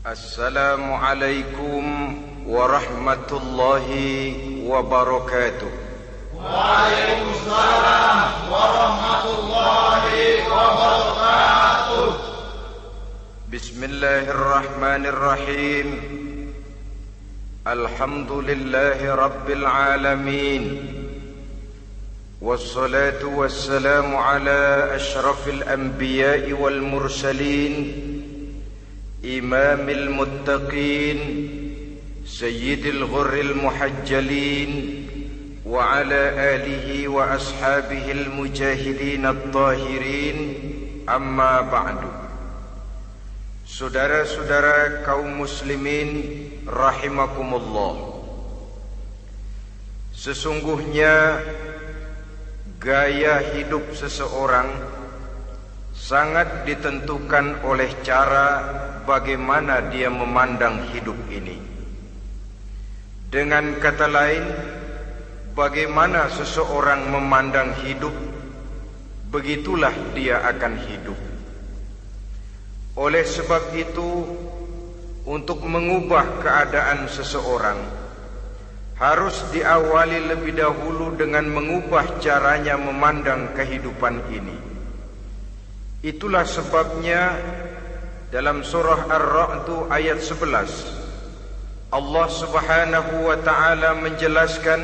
Assalamualaikum warahmatullahi wabarakatuh. Waalaikumsalam warahmatullahi wabarakatuh. Bismillahirrahmanirrahim. Alhamdulillahi rabbil alamin. Wassalatu wassalamu ala ashrafil anbiya'i wal mursalin, imamil muttaqin, sayyidil ghurril muhajjalin, wa ala alihi wa ashabihil mujahidin at-tahirin. Amma ba'du. Saudara-saudara kaum muslimin rahimakumullah, sesungguhnya gaya hidup seseorang sangat ditentukan oleh cara bagaimana dia memandang hidup ini. Dengan kata lain, bagaimana seseorang memandang hidup, begitulah dia akan hidup. Oleh sebab itu, untuk mengubah keadaan seseorang harus diawali lebih dahulu dengan mengubah caranya memandang kehidupan ini. Itulah sebabnya dalam surah Ar-Ra'd ayat 11 Allah Subhanahu wa ta'ala menjelaskan,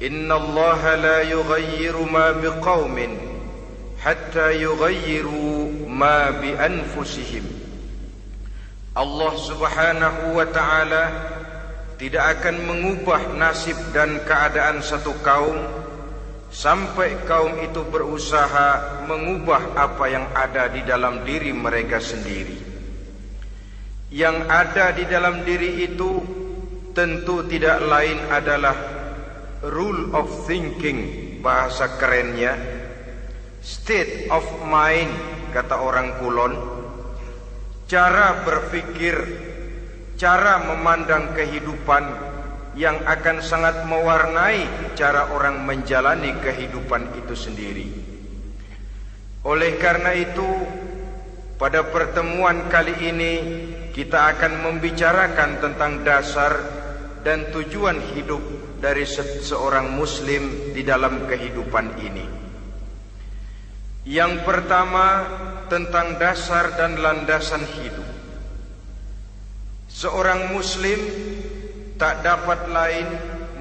Innallaha la yughayyiru ma biqaumin hatta yughayyiru ma bi anfusihim. Allah Subhanahu wa ta'ala tidak akan mengubah nasib dan keadaan satu kaum sampai kaum itu berusaha mengubah apa yang ada di dalam diri mereka sendiri. Yang ada di dalam diri itu tentu tidak lain adalah rule of thinking, bahasa kerennya state of mind, kata orang Kulon, cara berpikir, cara memandang kehidupan yang akan sangat mewarnai cara orang menjalani kehidupan itu sendiri. Oleh karena itu, pada pertemuan kali ini kita akan membicarakan tentang dasar dan tujuan hidup dari seorang muslim di dalam kehidupan ini. Yang pertama, tentang dasar dan landasan hidup. Seorang muslim tak dapat lain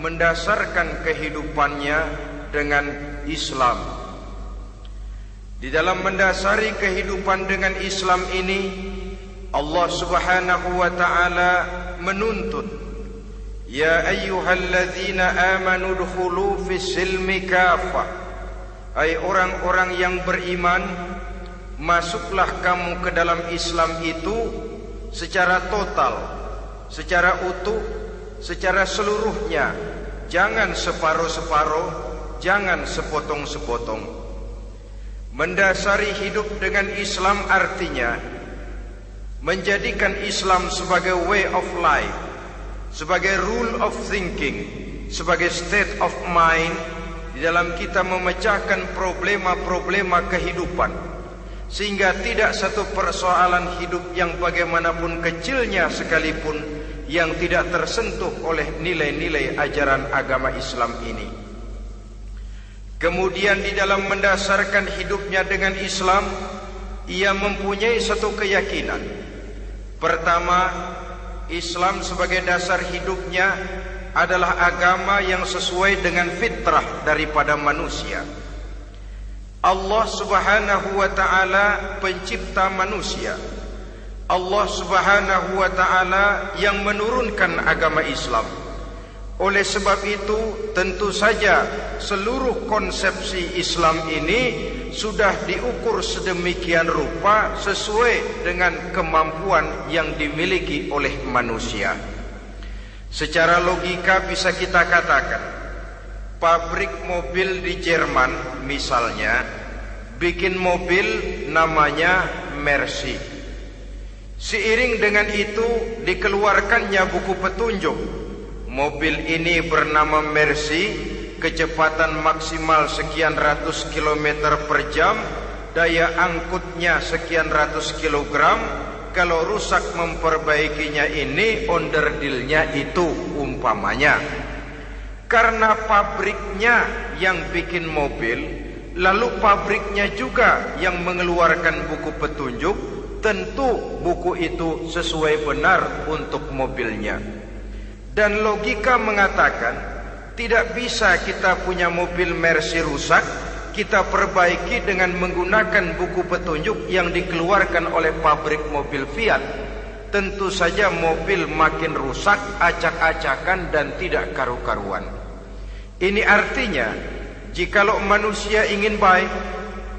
mendasarkan kehidupannya dengan Islam. Di dalam mendasari kehidupan dengan Islam ini, Allah Subhanahu wa ta'ala menuntut, Ya ayyuhalladzina amanu dkhulu fis silmi kafah. Hai orang-orang yang beriman, masuklah kamu ke dalam Islam itu secara total, secara utuh, secara seluruhnya. Jangan separuh-separuh, jangan sepotong-sepotong. Mendasari hidup dengan Islam artinya menjadikan Islam sebagai way of life, sebagai rule of thinking, sebagai state of mind di dalam kita memecahkan problema-problema kehidupan, sehingga tidak satu persoalan hidup yang bagaimanapun kecilnya sekalipun yang tidak tersentuh oleh nilai-nilai ajaran agama Islam ini. Kemudian di dalam mendasarkan hidupnya dengan Islam, ia mempunyai satu keyakinan. Pertama, Islam sebagai dasar hidupnya adalah agama yang sesuai dengan fitrah daripada manusia. Allah Subhanahu wa ta'ala pencipta manusia. Allah Subhanahu wa ta'ala yang menurunkan agama Islam. Oleh sebab itu, tentu saja seluruh konsepsi Islam ini sudah diukur sedemikian rupa sesuai dengan kemampuan yang dimiliki oleh manusia. Secara logika bisa kita katakan, pabrik mobil di Jerman misalnya bikin mobil namanya Mercy. Seiring dengan itu dikeluarkannya buku petunjuk. Mobil ini bernama Mercy, kecepatan maksimal sekian ratus kilometer per jam, daya angkutnya sekian ratus kilogram, kalau rusak memperbaikinya ini onderdilnya itu umpamanya. Karena pabriknya yang bikin mobil, lalu pabriknya juga yang mengeluarkan buku petunjuk, tentu buku itu sesuai benar untuk mobilnya. Dan logika mengatakan tidak bisa kita punya mobil Mercy rusak, kita perbaiki dengan menggunakan buku petunjuk yang dikeluarkan oleh pabrik mobil Fiat. Tentu saja mobil makin rusak, acak-acakan dan tidak karu-karuan. Ini artinya, jikalau manusia ingin baik,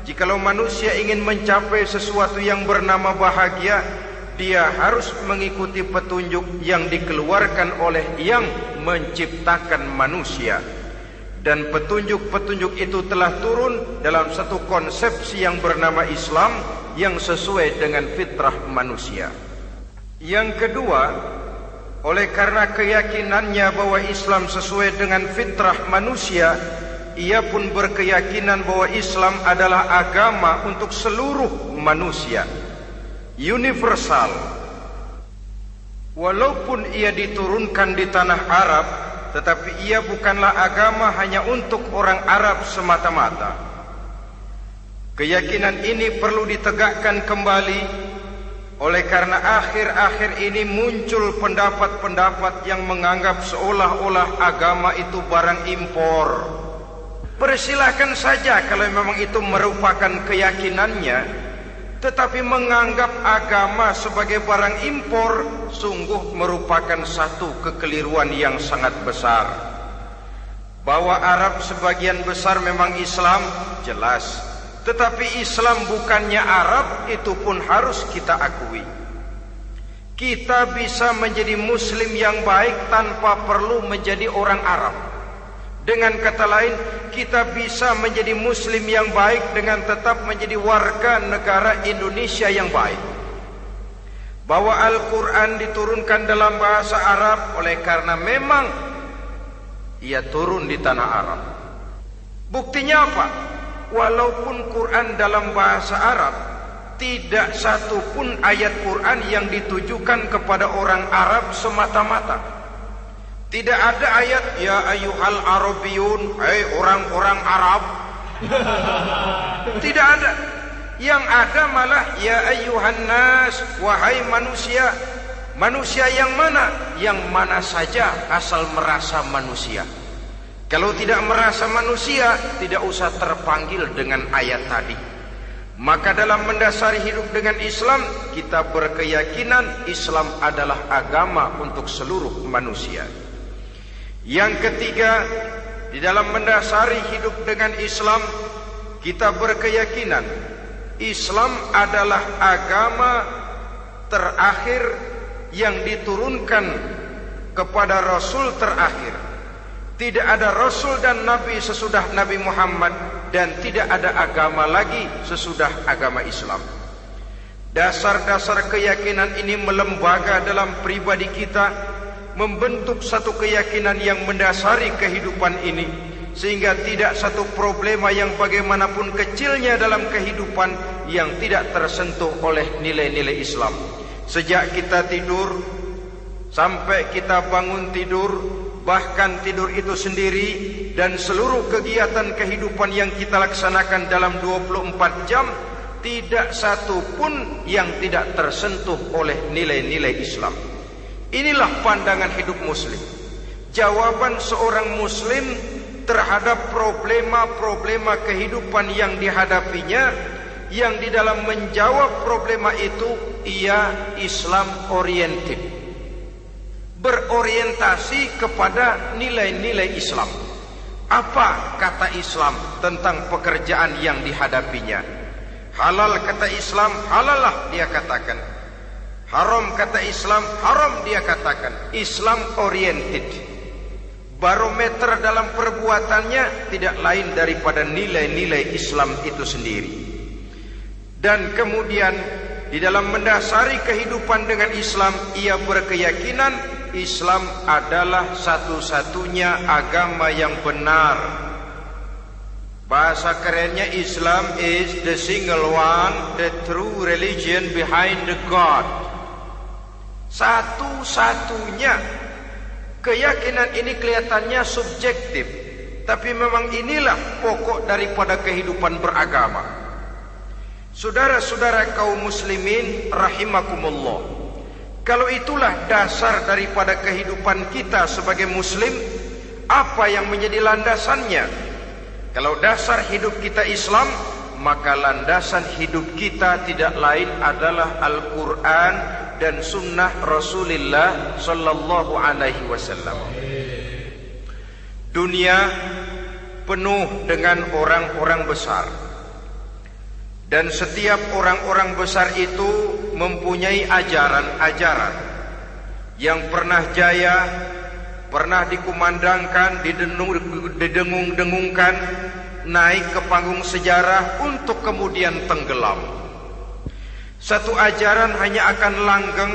jikalau manusia ingin mencapai sesuatu yang bernama bahagia, dia harus mengikuti petunjuk yang dikeluarkan oleh yang menciptakan manusia. Dan petunjuk-petunjuk itu telah turun dalam satu konsepsi yang bernama Islam yang sesuai dengan fitrah manusia. Yang kedua, oleh karena keyakinannya bahwa Islam sesuai dengan fitrah manusia, ia pun berkeyakinan bahwa Islam adalah agama untuk seluruh manusia, universal. Walaupun ia diturunkan di tanah Arab, tetapi ia bukanlah agama hanya untuk orang Arab semata-mata. Keyakinan ini perlu ditegakkan kembali, oleh karena akhir-akhir ini muncul pendapat-pendapat yang menganggap seolah-olah agama itu barang impor. Persilahkan saja kalau memang itu merupakan keyakinannya, tetapi menganggap agama sebagai barang impor sungguh merupakan satu kekeliruan yang sangat besar. Bahwa Arab sebagian besar memang Islam, jelas. Tetapi Islam bukannya Arab, itu pun harus kita akui. Kita bisa menjadi Muslim yang baik tanpa perlu menjadi orang Arab. Dengan kata lain, kita bisa menjadi Muslim yang baik dengan tetap menjadi warga negara Indonesia yang baik. Bahwa Al-Quran diturunkan dalam bahasa Arab oleh karena memang ia turun di tanah Arab. Buktinya apa? Walaupun Quran dalam bahasa Arab, tidak satu pun ayat Quran yang ditujukan kepada orang Arab semata-mata. Tidak ada ayat ya ayyuhal arabiyun, hai orang-orang Arab. Tidak ada. Yang ada malah ya ayyuhan nas, wahai manusia. Manusia yang mana? Yang mana saja asal merasa manusia. Kalau tidak merasa manusia, tidak usah terpanggil dengan ayat tadi. Maka dalam mendasari hidup dengan Islam, kita berkeyakinan Islam adalah agama untuk seluruh manusia. Yang ketiga, di dalam mendasari hidup dengan Islam, kita berkeyakinan Islam adalah agama terakhir yang diturunkan kepada Rasul terakhir. Tidak ada Rasul dan Nabi sesudah Nabi Muhammad, dan tidak ada agama lagi sesudah agama Islam. Dasar-dasar keyakinan ini melembaga dalam pribadi kita, membentuk satu keyakinan yang mendasari kehidupan ini, sehingga tidak satu problema yang bagaimanapun kecilnya dalam kehidupan yang tidak tersentuh oleh nilai-nilai Islam. Sejak kita tidur sampai kita bangun tidur, bahkan tidur itu sendiri, dan seluruh kegiatan kehidupan yang kita laksanakan dalam 24 jam, tidak satu pun yang tidak tersentuh oleh nilai-nilai Islam. Inilah pandangan hidup Muslim. Jawaban seorang Muslim terhadap problema-problema kehidupan yang dihadapinya, yang di dalam menjawab problema itu ia Islam oriented, berorientasi kepada nilai-nilai Islam. Apa kata Islam tentang pekerjaan yang dihadapinya? Halal kata Islam, halallah dia katakan. Haram kata Islam, haram dia katakan. Islam oriented. Barometer dalam perbuatannya tidak lain daripada nilai-nilai Islam itu sendiri. Dan kemudian di dalam mendasari kehidupan dengan Islam, ia berkeyakinan Islam adalah satu-satunya agama yang benar. Bahasa kerennya, Islam is the single one, the true religion behind the God. Satu-satunya. Keyakinan ini kelihatannya subjektif, tapi memang inilah pokok daripada kehidupan beragama. Saudara-saudara kaum muslimin rahimakumullah, kalau itulah dasar daripada kehidupan kita sebagai muslim, apa yang menjadi landasannya? Kalau dasar hidup kita Islam, maka landasan hidup kita tidak lain adalah Al-Quran dan sunnah Rasulullah sallallahu alaihi wasallam. Dunia penuh dengan orang-orang besar, dan setiap orang-orang besar itu mempunyai ajaran-ajaran yang pernah jaya, pernah dikumandangkan, didengung-dengungkan, naik ke panggung sejarah untuk kemudian tenggelam. Satu ajaran hanya akan langgeng,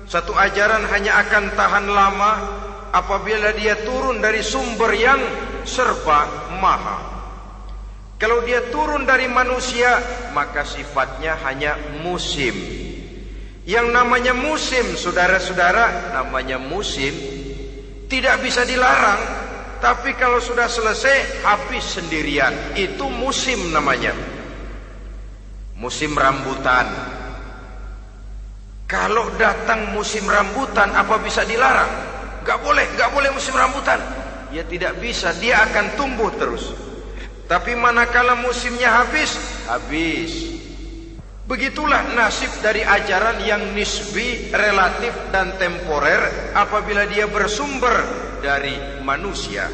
satu ajaran hanya akan tahan lama apabila dia turun dari sumber yang serba maha. Kalau dia turun dari manusia, maka sifatnya hanya musim. Yang namanya musim, saudara-saudara, namanya musim tidak bisa dilarang, tapi kalau sudah selesai habis sendirian. Itu musim namanya. Musim rambutan. Kalau datang musim rambutan, apa bisa dilarang? Gak boleh musim rambutan. Ya tidak bisa, dia akan tumbuh terus. Tapi manakala musimnya habis. Begitulah nasib dari ajaran yang nisbi, relatif dan temporer apabila dia bersumber dari manusia.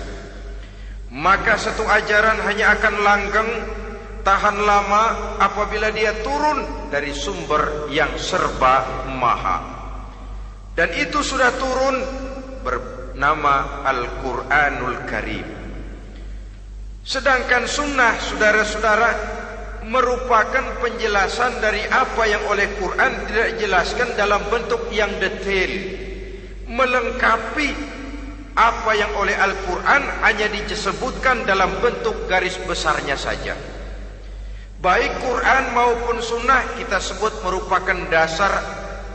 Maka satu ajaran hanya akan langgeng, tahan lama apabila dia turun dari sumber yang serba maha. Dan itu sudah turun bernama Al-Quranul Karim. Sedangkan sunnah, saudara-saudara, merupakan penjelasan dari apa yang oleh Quran tidak dijelaskan dalam bentuk yang detail, melengkapi apa yang oleh Al-Quran hanya disebutkan dalam bentuk garis besarnya saja. Baik Quran maupun sunnah kita sebut merupakan dasar,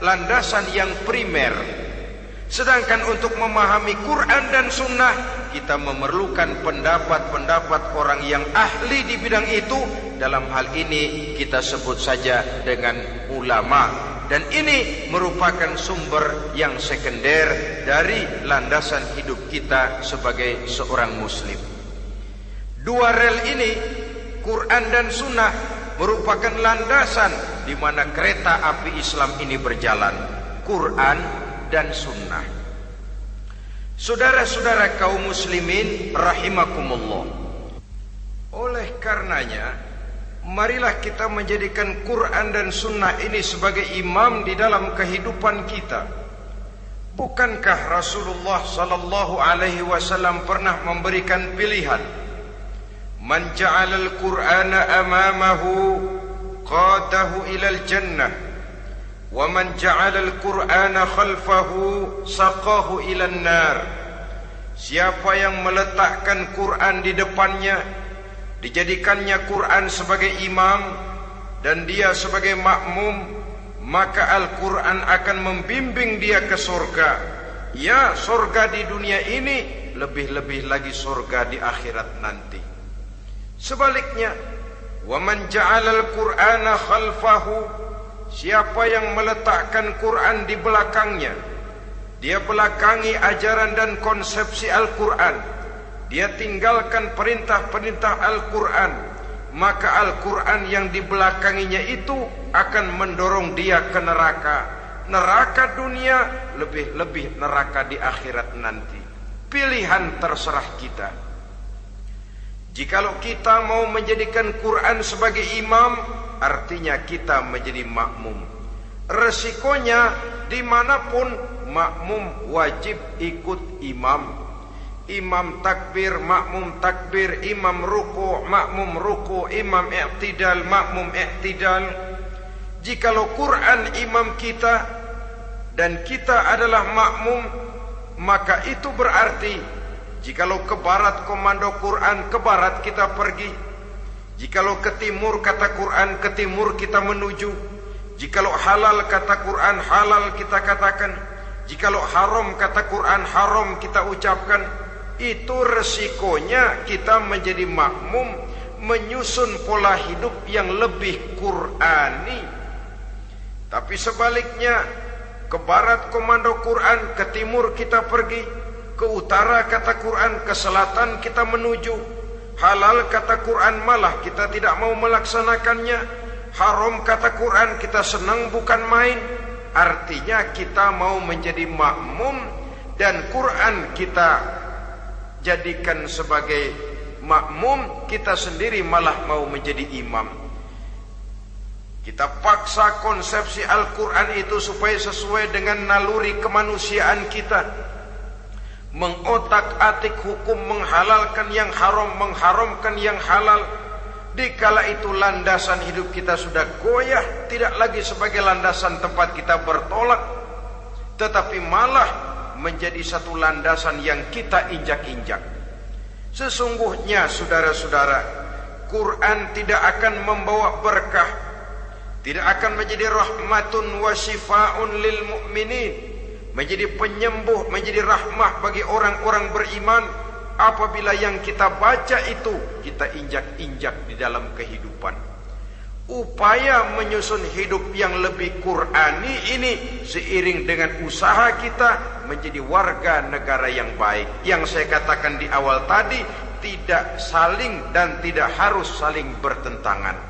landasan yang primer. Sedangkan untuk memahami Quran dan sunnah, kita memerlukan pendapat-pendapat orang yang ahli di bidang itu. Dalam hal ini kita sebut saja dengan ulama. Dan ini merupakan sumber yang sekunder dari landasan hidup kita sebagai seorang muslim. Dua rel ini, Quran dan sunnah, merupakan landasan di mana kereta api Islam ini berjalan. Quran dan sunnah. Saudara-saudara kaum muslimin rahimakumullah, oleh karenanya marilah kita menjadikan Quran dan sunnah ini sebagai imam di dalam kehidupan kita. Bukankah Rasulullah sallallahu alaihi wasallam pernah memberikan pilihan, man ja'alal Qur'ana amamahu qadahu ilal jannah wa man ja'alal Qur'ana khalfahu saqahu ilan nar. Siapa yang meletakkan Quran di depannya, dijadikannya Quran sebagai imam dan dia sebagai makmum, maka Al-Quran akan membimbing dia ke surga. Ya, surga di dunia ini, lebih-lebih lagi surga di akhirat nanti. Sebaliknya, wa man ja'alal Qur'ana khalfahu, siapa yang meletakkan Quran di belakangnya, dia belakangi ajaran dan konsepsi Al-Quran, dia tinggalkan perintah-perintah Al-Quran, maka Al-Quran yang dibelakanginya itu akan mendorong dia ke neraka. Neraka dunia, lebih-lebih neraka di akhirat nanti. Pilihan terserah kita. Jikalau kita mau menjadikan Quran sebagai imam, artinya kita menjadi makmum. Resikonya dimanapun, makmum wajib ikut imam. Imam takbir, makmum takbir, imam ruku, makmum ruku, imam i'tidal, makmum i'tidal. Jikalau Quran imam kita dan kita adalah makmum, maka itu berarti jikalau ke barat komando Quran, ke barat kita pergi. Jikalau ke timur kata Quran, ke timur kita menuju. Jikalau halal kata Quran, halal kita katakan. Jikalau haram kata Quran, haram kita ucapkan. Itu resikonya kita menjadi makmum, menyusun pola hidup yang lebih Qurani. Tapi sebaliknya, ke barat komando Quran, ke timur kita pergi, ke utara kata Quran, ke selatan kita menuju. Halal kata Quran malah kita tidak mau melaksanakannya. Haram kata Quran kita senang bukan main. Artinya kita mau menjadi makmum, dan Quran kita jadikan sebagai makmum, kita sendiri malah mau menjadi imam. Kita paksa konsepsi Al-Quran itu supaya sesuai dengan naluri kemanusiaan kita. Mengotak-atik hukum, menghalalkan yang haram, mengharamkan yang halal. Dikala itu landasan hidup kita sudah goyah, tidak lagi sebagai landasan tempat kita bertolak, tetapi malah menjadi satu landasan yang kita injak-injak. Sesungguhnya saudara-saudara, Quran tidak akan membawa berkah, tidak akan menjadi rahmatun wa syifaun lil mu'minin, menjadi penyembuh, menjadi rahmah bagi orang-orang beriman, apabila yang kita baca itu kita injak-injak di dalam kehidupan. Upaya menyusun hidup yang lebih Qurani ini seiring dengan usaha kita menjadi warga negara yang baik. Yang saya katakan di awal tadi, tidak saling dan tidak harus saling bertentangan.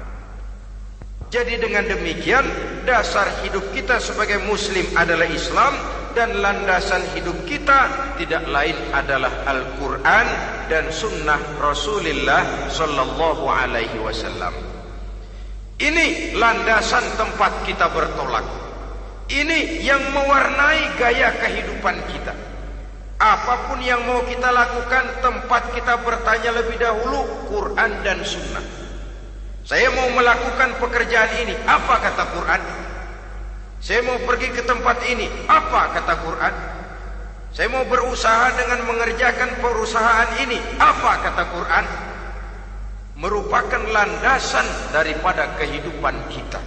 Jadi dengan demikian, dasar hidup kita sebagai muslim adalah Islam, dan landasan hidup kita tidak lain adalah Al-Quran dan Sunnah Rasulullah Sallallahu Alaihi Wasallam. Ini landasan tempat kita bertolak. Ini yang mewarnai gaya kehidupan kita. Apapun yang mau kita lakukan, tempat kita bertanya lebih dahulu Quran dan Sunnah. Saya mau melakukan pekerjaan ini, apa kata Quran? Saya mau pergi ke tempat ini, apa kata Quran? Saya mau berusaha dengan mengerjakan perusahaan ini, apa kata Quran? Merupakan landasan daripada kehidupan kita.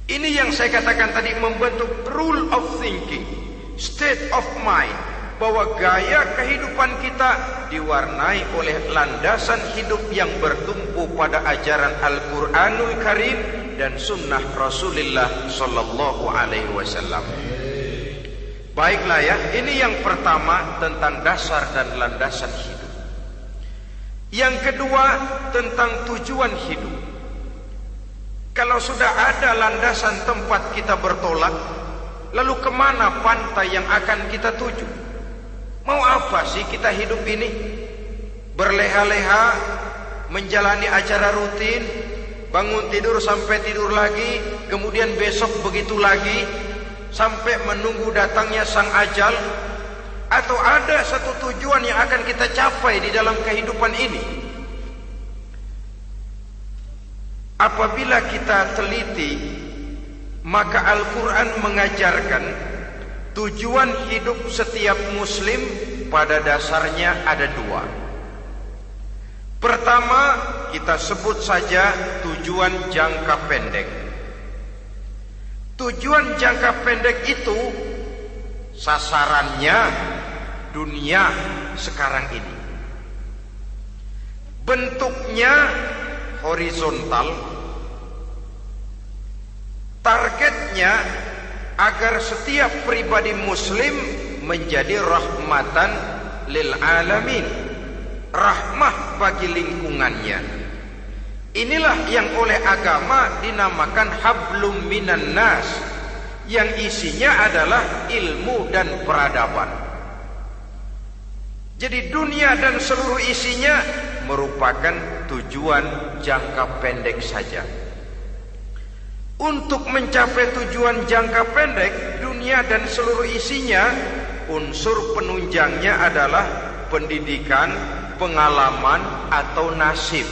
Ini yang saya katakan tadi, membentuk rule of thinking, state of mind, bahwa gaya kehidupan kita diwarnai oleh landasan hidup yang bertumpu pada ajaran Al-Quranul Karim dan Sunnah Rasulullah Sallallahu Alaihi Wasallam. Baiklah ya, ini yang pertama tentang dasar dan landasan hidup. Yang kedua tentang tujuan hidup. Kalau sudah ada landasan tempat kita bertolak, lalu kemana pantai yang akan kita tuju? Mau apa sih kita hidup ini? Berleha-leha, menjalani acara rutin, bangun tidur sampai tidur lagi, kemudian besok begitu lagi, sampai menunggu datangnya sang ajal? Atau ada satu tujuan yang akan kita capai di dalam kehidupan ini? Apabila kita teliti, maka Al-Quran mengajarkan tujuan hidup setiap muslim pada dasarnya ada dua. Pertama, kita sebut saja tujuan jangka pendek. Tujuan jangka pendek itu sasarannya dunia sekarang ini. Bentuknya horizontal. Targetnya agar setiap pribadi muslim menjadi rahmatan lil alamin, rahmah bagi lingkungannya. Inilah yang oleh agama dinamakan hablum minan nas, yang isinya adalah ilmu dan peradaban. Jadi dunia dan seluruh isinya merupakan tujuan jangka pendek saja. Untuk mencapai tujuan jangka pendek, dunia dan seluruh isinya, unsur penunjangnya adalah pendidikan, pengalaman, atau nasib.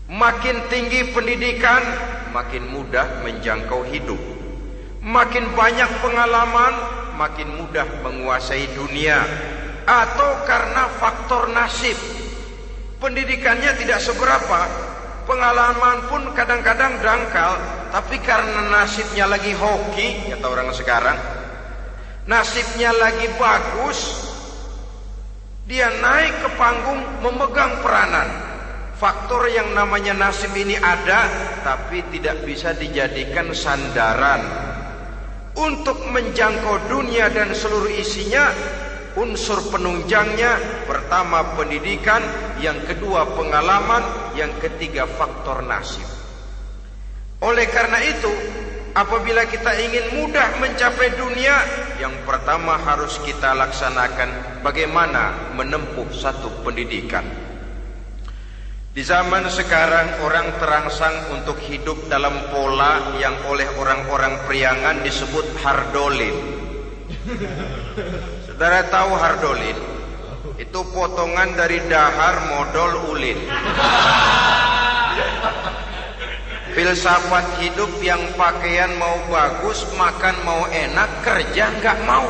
Makin tinggi pendidikan, makin mudah menjangkau hidup. Makin banyak pengalaman, makin mudah menguasai dunia. Atau karena faktor nasib, pendidikannya tidak seberapa, pengalaman pun kadang-kadang dangkal, tapi karena nasibnya lagi hoki, kata orang sekarang, nasibnya lagi bagus, dia naik ke panggung memegang peranan. Faktor yang namanya nasib ini ada, tapi tidak bisa dijadikan sandaran untuk menjangkau dunia dan seluruh isinya. Unsur penunjangnya, pertama pendidikan, yang kedua pengalaman, yang ketiga faktor nasib. Oleh karena itu, apabila kita ingin mudah mencapai dunia, yang pertama harus kita laksanakan bagaimana menempuh satu pendidikan. Di zaman sekarang orang terangsang untuk hidup dalam pola yang oleh orang-orang priangan disebut hardolin. Saudara tahu hardolin? Itu potongan dari dahar modal ulin. Filsafat hidup yang pakaian mau bagus, makan mau enak, kerja nggak mau.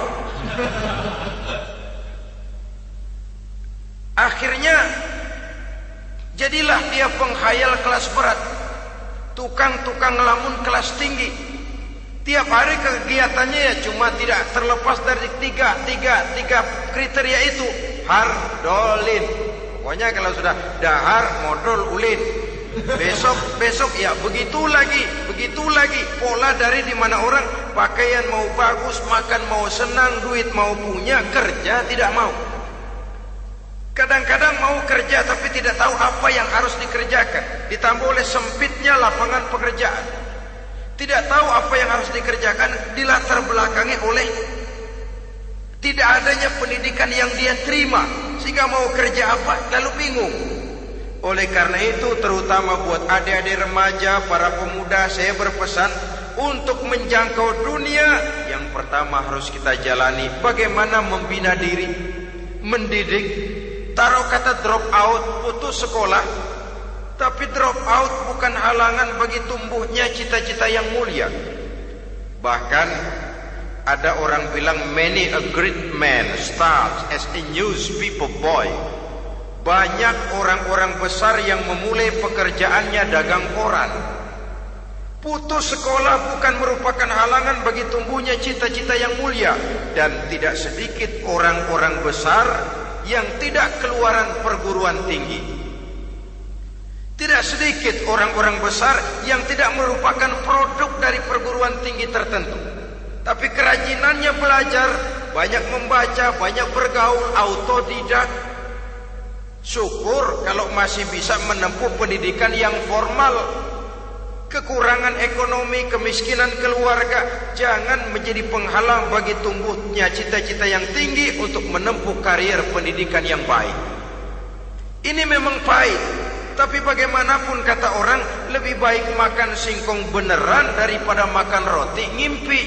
Akhirnya jadilah dia penghayal kelas berat, tukang-tukang lamun kelas tinggi. Tiap hari kegiatannya ya cuma tidak terlepas dari tiga kriteria itu. Hardolin. Pokoknya kalau sudah dahar, modal, ulin. Besok ya begitu lagi. Pola dari dimana orang pakaian mau bagus, makan mau senang, duit mau punya, kerja tidak mau. Kadang-kadang mau kerja tapi tidak tahu apa yang harus dikerjakan. Ditambah oleh sempitnya lapangan pekerjaan. Tidak tahu apa yang harus dikerjakan, dilatar belakangi oleh tidak adanya pendidikan yang dia terima, sehingga mau kerja apa lalu bingung. Oleh karena itu, terutama buat adik-adik remaja, para pemuda, saya berpesan untuk menjangkau dunia, yang pertama harus kita jalani bagaimana membina diri, mendidik. Taruh kata drop out, putus sekolah. Tapi drop out bukan halangan bagi tumbuhnya cita-cita yang mulia. Bahkan ada orang bilang many a great man starts as a newspaper boy. Banyak orang-orang besar yang memulai pekerjaannya dagang koran. Putus sekolah bukan merupakan halangan bagi tumbuhnya cita-cita yang mulia. Dan tidak sedikit orang-orang besar yang tidak keluaran perguruan tinggi. Tidak sedikit orang-orang besar yang tidak merupakan produk dari perguruan tinggi tertentu, tapi kerajinannya belajar, banyak membaca, banyak bergaul, autodidak. Syukur kalau masih bisa menempuh pendidikan yang formal. Kekurangan ekonomi, kemiskinan keluarga jangan menjadi penghalang bagi tumbuhnya cita-cita yang tinggi untuk menempuh karier pendidikan yang baik. Ini memang pahit. Tapi bagaimanapun kata orang, lebih baik makan singkong beneran daripada makan roti ngimpi.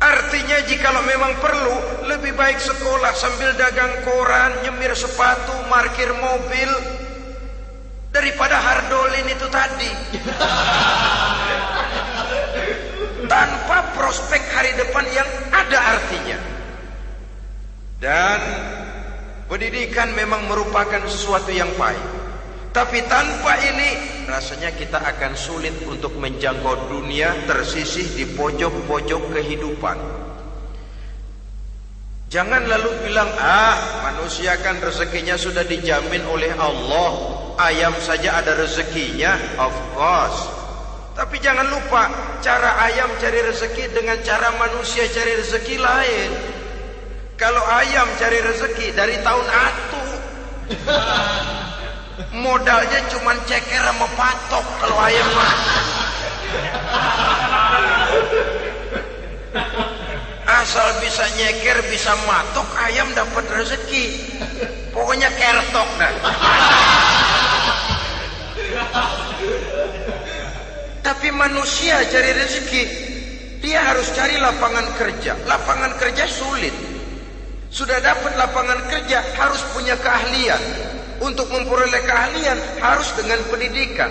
Artinya jikalau memang perlu, lebih baik sekolah sambil dagang koran, nyemir sepatu, parkir mobil, daripada hardolin itu tadi. Tanpa prospek hari depan yang ada artinya. Dan pendidikan memang merupakan sesuatu yang pahit. Tapi tanpa ini rasanya kita akan sulit untuk menjangkau dunia, tersisih di pojok-pojok kehidupan. Jangan lalu bilang, manusia kan rezekinya sudah dijamin oleh Allah, ayam saja ada rezekinya. Of course. Tapi jangan lupa, cara ayam cari rezeki dengan cara manusia cari rezeki lain. Kalau ayam cari rezeki dari tahun atu, modalnya cuma ceker sama patok. Kalau ayam mah asal bisa nyeker, bisa matok, ayam dapat rezeki. Pokoknya kertok dah. Tapi manusia cari rezeki, dia harus cari lapangan kerja. Lapangan kerja sulit. Sudah dapat lapangan kerja, harus punya keahlian. Untuk memperoleh keahlian harus dengan pendidikan.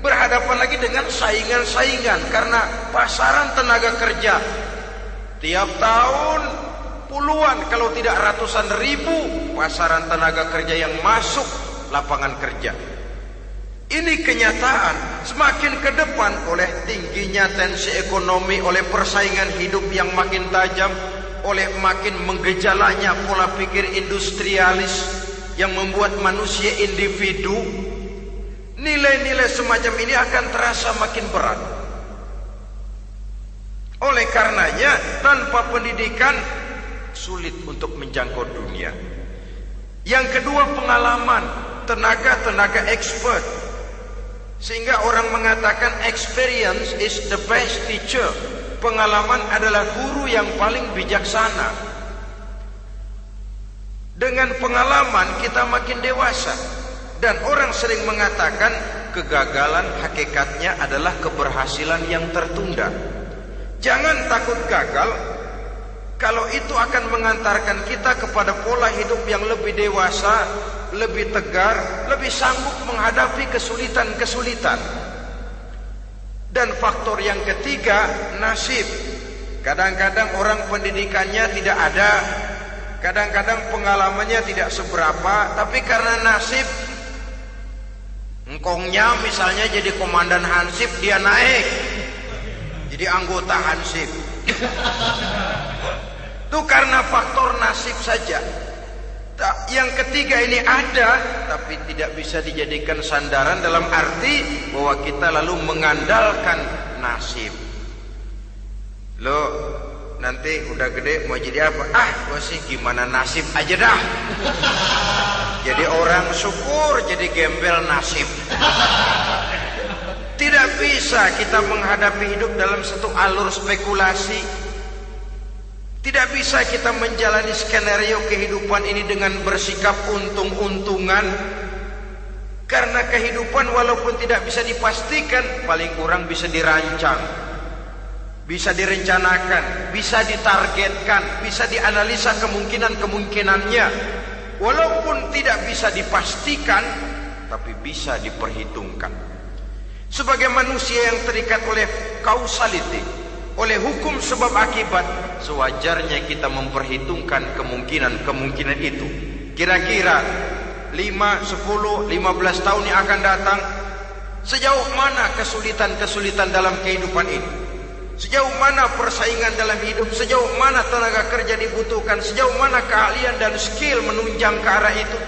Berhadapan lagi dengan saingan-saingan, karena pasaran tenaga kerja tiap tahun puluhan kalau tidak ratusan ribu pasaran tenaga kerja yang masuk lapangan kerja. Ini kenyataan. Semakin ke depan, oleh tingginya tensi ekonomi, oleh persaingan hidup yang makin tajam, oleh makin menggejalanya pola pikir industrialis yang membuat manusia individu, nilai-nilai semacam ini akan terasa makin berat. Oleh karenanya, tanpa pendidikan sulit untuk menjangkau dunia. Yang kedua, pengalaman, tenaga expert. Sehingga orang mengatakan experience is the best teacher. Pengalaman adalah guru yang paling bijaksana. Dengan pengalaman kita makin dewasa. Dan orang sering mengatakan kegagalan hakikatnya adalah keberhasilan yang tertunda. Jangan takut gagal, kalau itu akan mengantarkan kita kepada pola hidup yang lebih dewasa, lebih tegar, lebih sanggup menghadapi kesulitan-kesulitan. Dan faktor yang ketiga, nasib. Kadang-kadang orang pendidikannya tidak ada, kadang-kadang pengalamannya tidak seberapa, tapi karena nasib, engkongnya misalnya jadi komandan Hansip, dia naik jadi anggota Hansip. Itu karena faktor nasib saja. Yang ketiga ini ada, tapi tidak bisa dijadikan sandaran dalam arti bahwa kita lalu mengandalkan nasib. Lo nanti udah gede mau jadi apa? Gua sih gimana nasib aja dah. Jadi orang syukur, jadi gembel nasib. Tidak bisa kita menghadapi hidup dalam satu alur spekulasi. Tidak bisa kita menjalani skenario kehidupan ini dengan bersikap untung-untungan. Karena kehidupan walaupun tidak bisa dipastikan, paling kurang bisa dirancang, bisa direncanakan, bisa ditargetkan, bisa dianalisa kemungkinan-kemungkinannya. Walaupun tidak bisa dipastikan, tapi bisa diperhitungkan. Sebagai manusia yang terikat oleh causality, oleh hukum sebab akibat, sewajarnya kita memperhitungkan kemungkinan-kemungkinan itu. Kira-kira 5, 10, 15 tahun yang akan datang, sejauh mana kesulitan-kesulitan dalam kehidupan ini, sejauh mana persaingan dalam hidup, sejauh mana tenaga kerja dibutuhkan, sejauh mana keahlian dan skill menunjang ke arah itu.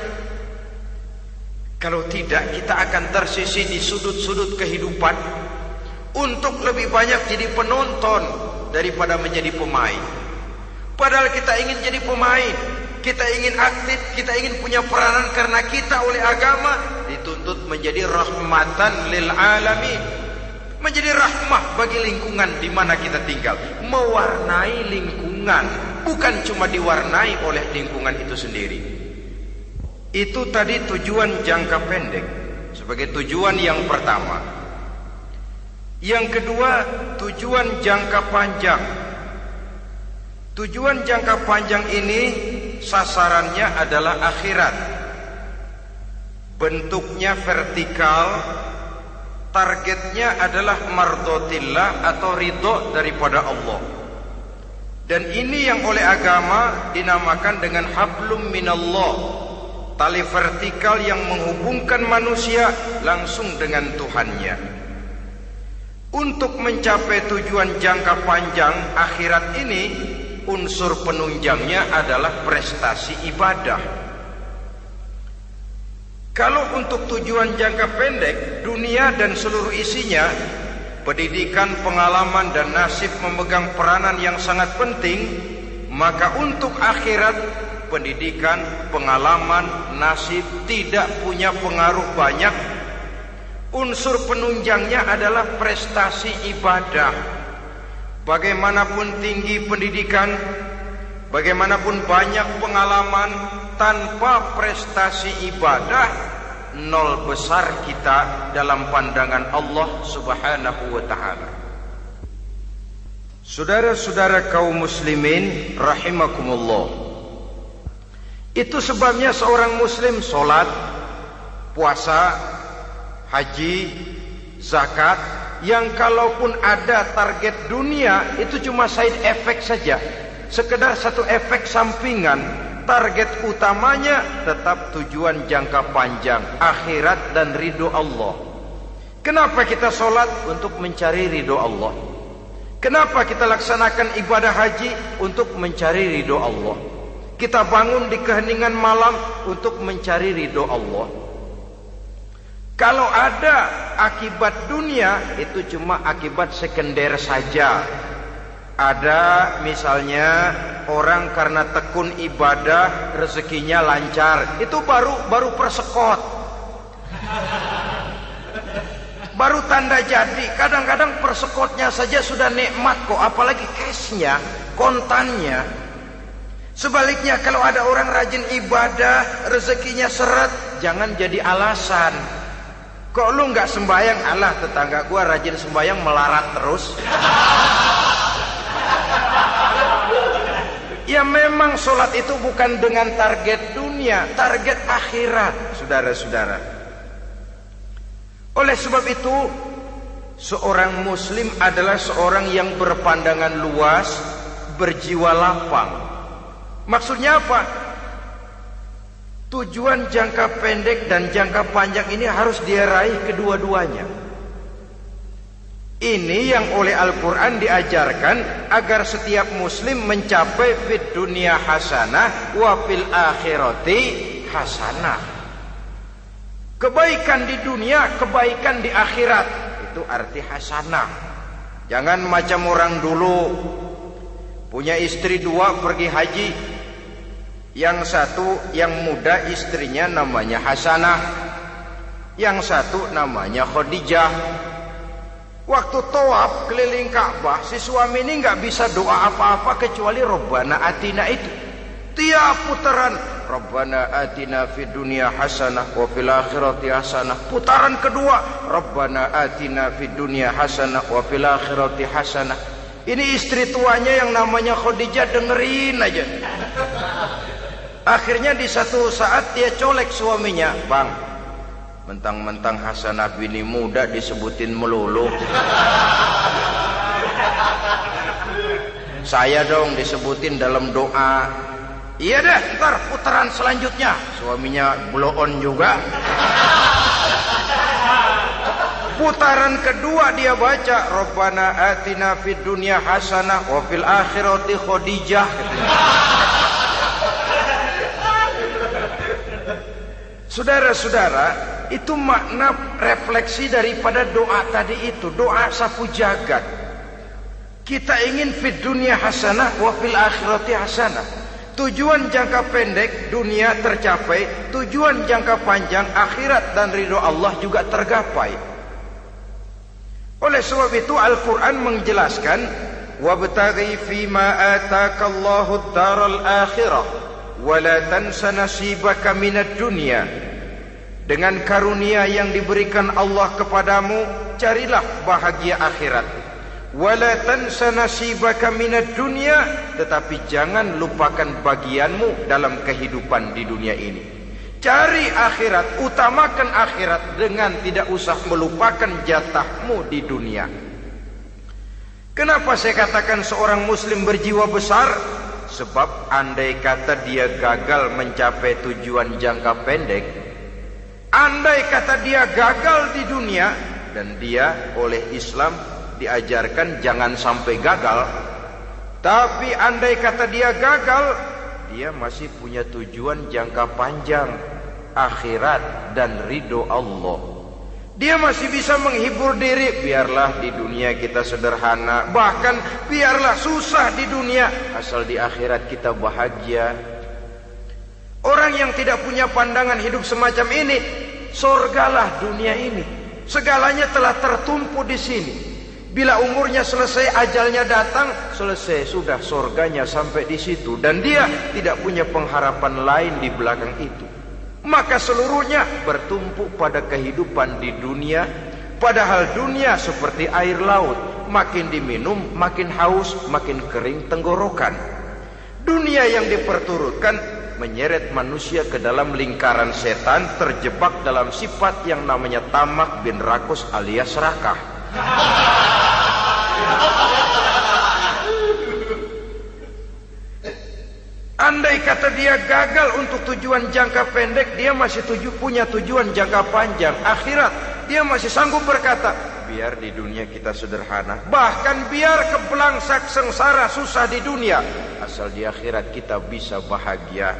Kalau tidak, kita akan tersisih di sudut-sudut kehidupan untuk lebih banyak jadi penonton daripada menjadi pemain. Padahal kita ingin jadi pemain, kita ingin aktif, kita ingin punya peranan karena kita oleh agama dituntut menjadi rahmatan lil alamin, menjadi rahmah bagi lingkungan di mana kita tinggal, mewarnai lingkungan, bukan cuma diwarnai oleh lingkungan itu sendiri. Itu tadi tujuan jangka pendek sebagai tujuan yang pertama. Yang kedua, tujuan jangka panjang. Tujuan jangka panjang ini sasarannya adalah akhirat. Bentuknya vertikal, targetnya adalah mardotillah atau ridho daripada Allah. Dan ini yang oleh agama dinamakan dengan hablum minallah, tali vertikal yang menghubungkan manusia langsung dengan Tuhannya. Untuk mencapai tujuan jangka panjang akhirat ini, unsur penunjangnya adalah prestasi ibadah. Kalau untuk tujuan jangka pendek, dunia dan seluruh isinya, pendidikan, pengalaman dan nasib memegang peranan yang sangat penting, maka untuk akhirat, pendidikan, pengalaman, nasib tidak punya pengaruh banyak. Unsur penunjangnya adalah prestasi ibadah. Bagaimanapun tinggi pendidikan, bagaimanapun banyak pengalaman, tanpa prestasi ibadah, nol besar kita dalam pandangan Allah Subhanahu wa ta'ala. Saudara-saudara kaum muslimin rahimakumullah, itu sebabnya seorang muslim sholat, puasa, haji, zakat, yang kalaupun ada target dunia itu cuma side effect saja, sekedar satu efek sampingan. Target utamanya tetap tujuan jangka panjang, akhirat dan ridho Allah. Kenapa kita sholat? Untuk mencari ridho Allah. Kenapa kita laksanakan ibadah haji? Untuk mencari ridho Allah. Kita bangun di keheningan malam untuk mencari ridho Allah. Kalau ada akibat dunia, itu cuma akibat sekunder saja. Ada misalnya orang karena tekun ibadah rezekinya lancar, itu baru persekot, baru tanda jadi. Kadang-kadang persekotnya saja sudah nikmat kok, apalagi cashnya, kontannya. Sebaliknya kalau ada orang rajin ibadah rezekinya seret, jangan jadi alasan. Kok lu nggak sembahyang? Alah, tetangga gua rajin sembahyang melarat terus. Ya memang sholat itu bukan dengan target dunia, target akhirat, saudara-saudara. Oleh sebab itu, seorang muslim adalah seorang yang berpandangan luas, berjiwa lapang. Maksudnya apa? Tujuan jangka pendek dan jangka panjang ini harus dia raih kedua-duanya. Ini yang oleh Al-Quran diajarkan agar setiap muslim mencapai fid dunya hasanah wa fil akhirati hasanah. Kebaikan di dunia, kebaikan di akhirat, itu arti hasanah. Jangan macam orang dulu, punya istri 2 pergi haji. Yang satu yang muda istrinya namanya Hasanah, yang satu namanya Khadijah. Waktu tawaf keliling Ka'bah, si suami ini nggak bisa doa apa-apa kecuali Rabbana Atina itu. Tiap putaran Rabbana Atina fid dunya hasanah wa fil akhirati hasanah. Putaran kedua Rabbana Atina fid dunya hasanah wa fil akhirati hasanah. Ini istri tuanya yang namanya Khadijah dengerin aja. Akhirnya di satu saat dia colek suaminya, "Bang, mentang-mentang Hasanah bini muda disebutin melulu, saya dong disebutin dalam doa." "Iya deh, ntar putaran selanjutnya." Suaminya blow on juga. Putaran kedua dia baca Rabbana Atina fid dunya hasanah wa fil akhirati Khadijah. Saudara-saudara, itu makna refleksi daripada doa tadi itu, doa sapu jagat. Kita ingin fid dunya hasanah wa fil akhirati hasanah. Tujuan jangka pendek dunia tercapai, tujuan jangka panjang akhirat dan ridho Allah juga tergapai. Oleh sebab itu Al-Quran menjelaskan, wabtaghi fima atakallahu ad-daral akhirah wa la tansa nasibaka minad dunya. Dengan karunia yang diberikan Allah kepadamu, carilah bahagia akhirat. Wala tansa nasibaka minad dunya, tetapi jangan lupakan bagianmu dalam kehidupan di dunia ini. Cari akhirat, utamakan akhirat dengan tidak usah melupakan jatahmu di dunia. Kenapa saya katakan seorang muslim berjiwa besar? Sebab andai kata dia gagal mencapai tujuan jangka pendek, andai kata dia gagal di dunia, dan dia oleh Islam diajarkan jangan sampai gagal, tapi andai kata dia gagal, dia masih punya tujuan jangka panjang, akhirat dan ridho Allah. Dia masih bisa menghibur diri, biarlah di dunia kita sederhana, bahkan biarlah susah di dunia, asal di akhirat kita bahagia. Orang yang tidak punya pandangan hidup semacam ini, sorgalah dunia ini, segalanya telah tertumpu di sini. Bila umurnya selesai, ajalnya datang, selesai sudah, sorganya sampai di situ, dan dia tidak punya pengharapan lain di belakang itu. Maka seluruhnya bertumpu pada kehidupan di dunia, padahal dunia seperti air laut, makin diminum makin haus, makin kering tenggorokan. Dunia yang diperturutkan menyeret manusia ke dalam lingkaran setan, terjebak dalam sifat yang namanya tamak bin rakus alias serakah. Andai kata dia gagal untuk tujuan jangka pendek, dia masih punya tujuan jangka panjang, akhirat. dia masih sanggup berkata, biar di dunia kita sederhana, bahkan biar kebelangsak sengsara susah di dunia, asal di akhirat kita bisa bahagia.